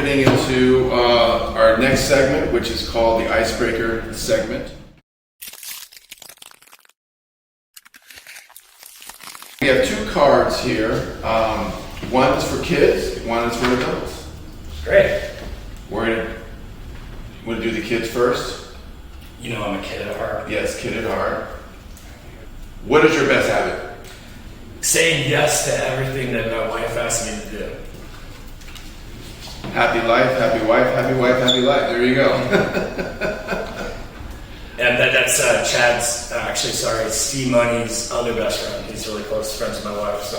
getting into our next segment, which is called the Icebreaker segment. We have two cards here. One is for kids, one is for adults. Great. We're gonna do the kids first. You know I'm a kid at heart. Yes, kid at heart. What is your best habit? Saying yes to everything that my wife asks me to do. Happy life, happy wife, happy wife, happy life. There you go. And that's Chad's, Steve Money's other best friend. He's really close friends with my wife, so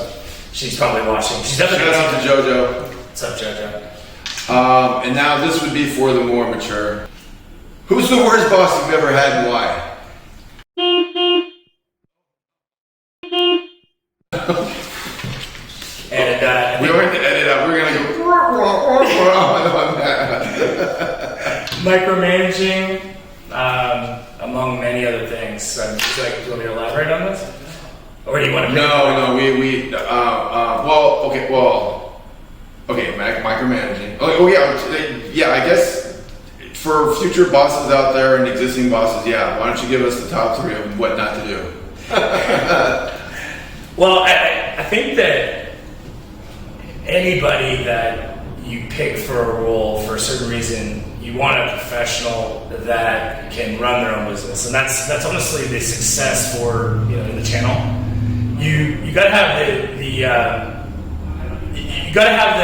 she's probably watching. She's definitely Shout out to JoJo. What's up, JoJo? And now this would be for the more mature. Who's the worst boss you've ever had and why? And we don't have to edit out. We're gonna go on that. Micromanaging, among many other things. So, do you want me to elaborate on this, or do you want to? No. Micromanaging. Yeah. I guess for future bosses out there and existing bosses, yeah. Why don't you give us the top 3 of what not to do? Well, I think that anybody that you pick for a role for a certain reason, you want a professional that can run their own business, and that's honestly the success for in the channel. You got to have you got to have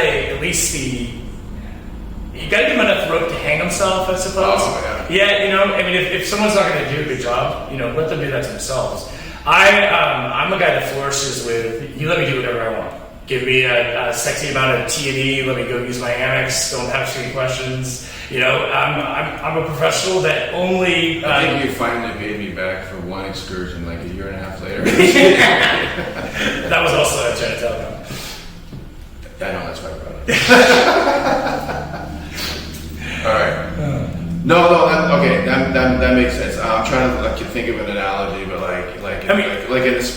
you got to give him enough rope to hang himself, I suppose. Oh, Yeah, if someone's not going to do a good job, let them do that to themselves. I'm a guy that flourishes with, you let me do whatever I want. Give me a sexy amount of T&E, let me go use my Amex, don't ask me questions. I'm a professional that only... I think you finally paid me back for one excursion like a year and a half later. That was also a Chinatown. I know, that's why I brought it. All right. That makes sense. I'm trying to think of an analogy, but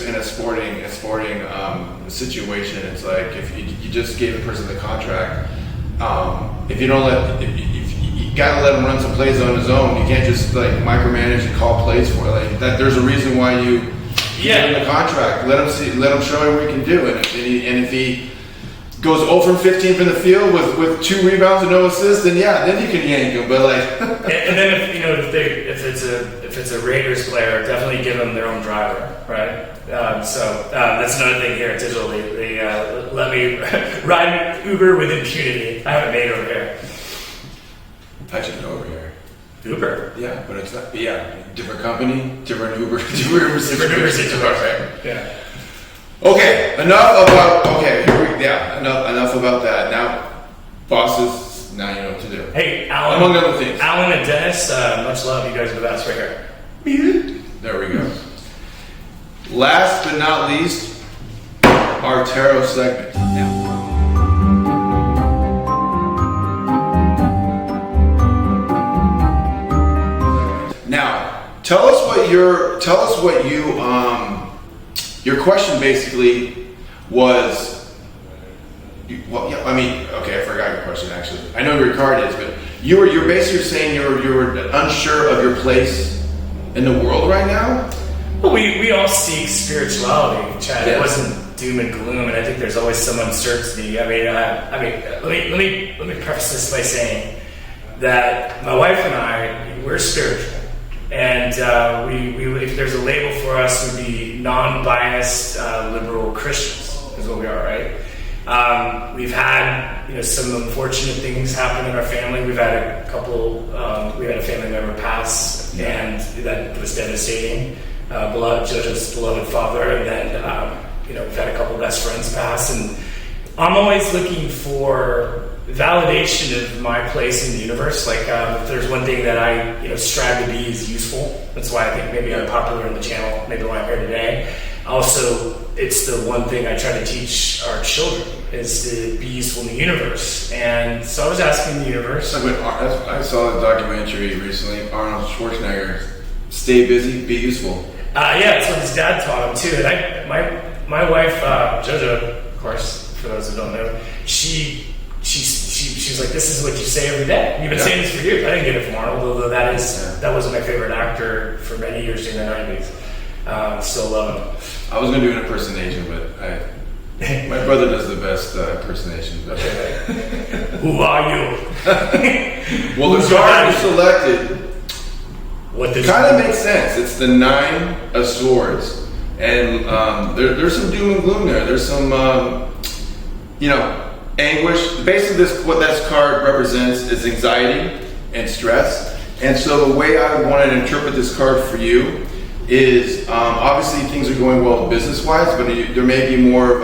in a sporting situation, it's like if you just gave the person the contract, if you gotta let him run some plays on his own. You can't just micromanage and call plays for it. That. There's a reason why you give him the contract. Let him show you what he can do, and if he goes 0 from 15 from the field with 2 rebounds and no assists, then you can yank him. But and then if it's a Raiders player, definitely give them their own driver, right? So that's another thing here at Digital. They let me ride Uber with impunity. I have it made over here. I should know over here. Uber. Yeah, but it's not. Yeah, different company, different Uber, different Uber situation. Yeah. Okay, enough about that. Now, bosses, now you know what to do. Hey, Alan. Among other things. Alan and Dennis, much love. You guys are the best right here. There we go. Last but not least, our tarot segment. Now, tell us what your question basically was. I forgot your question actually. I know your card is, but you're basically saying you're unsure of your place in the world right now. Well, we all seek spirituality, Chad. Yes. It wasn't doom and gloom, and I think there's always some uncertainty. Let me preface this by saying that my wife and I, we're spiritual. And we if there's a label for us, would be non-biased liberal Christians, is what we are, right? We've had some unfortunate things happen in our family. We've had a couple. We had a family member pass, and that was devastating. JoJo's beloved father, and then we've had a couple best friends pass, and I'm always looking for validation of my place in the universe. If there's one thing that I strive to be is useful. That's why I think maybe I'm popular on the channel, maybe why I'm here today. Also, it's the one thing I try to teach our children is to be useful in the universe. And so I was asking the universe. I saw a documentary recently, Arnold Schwarzenegger, stay busy, be useful. That's what his dad taught him too. And my wife, JoJo, of course, for those who don't know, she was she's like, "This is what you say every day. You've been saying this for years." I didn't get it from Arnold, although that was my favorite actor for many years during the '90s. Still love him. I was gonna do an impersonation, but my brother does the best impersonation. But. Who are you? Well, the card you selected kind of makes sense. It's the 9 of Swords, and there's some doom and gloom there. There's some, anguish. Basically, what this card represents is anxiety and stress. And so the way I want to interpret this card for you is obviously things are going well business-wise, but there may be more of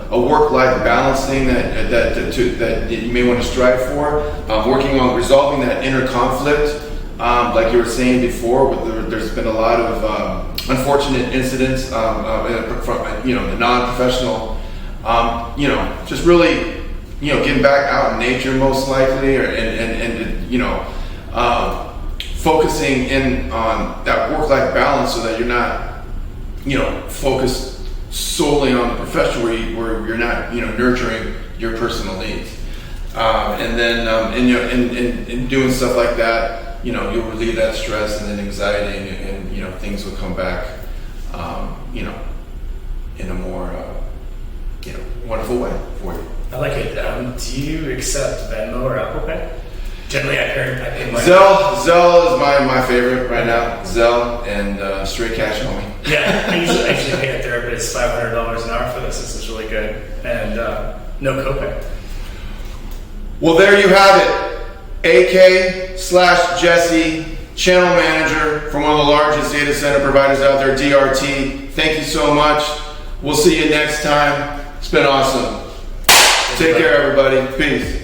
a work-life balance thing that you may want to strive for. Working on resolving that inner conflict. Like you were saying before, there's been a lot of unfortunate incidents from the non-professional. Just really, getting back out in nature most likely, focusing in on that work-life balance so that you're not, focused solely on the profession where you're not, nurturing your personal needs. And then, in doing stuff like that, you'll relieve that stress and then anxiety, and things will come back, in a more, wonderful way for you. I like it. Do you accept Venmo or Apple Pay? Generally, I pay money. Zelle is my favorite right now. Zelle and straight cash homie. Yeah, I usually pay a therapist $500 an hour for this. This is really good, and no copay. Well, there you have it. AK/Jesse, channel manager for one of the largest data center providers out there, DRT. Thank you so much. We'll see you next time. It's been awesome. Take care, everybody. Peace.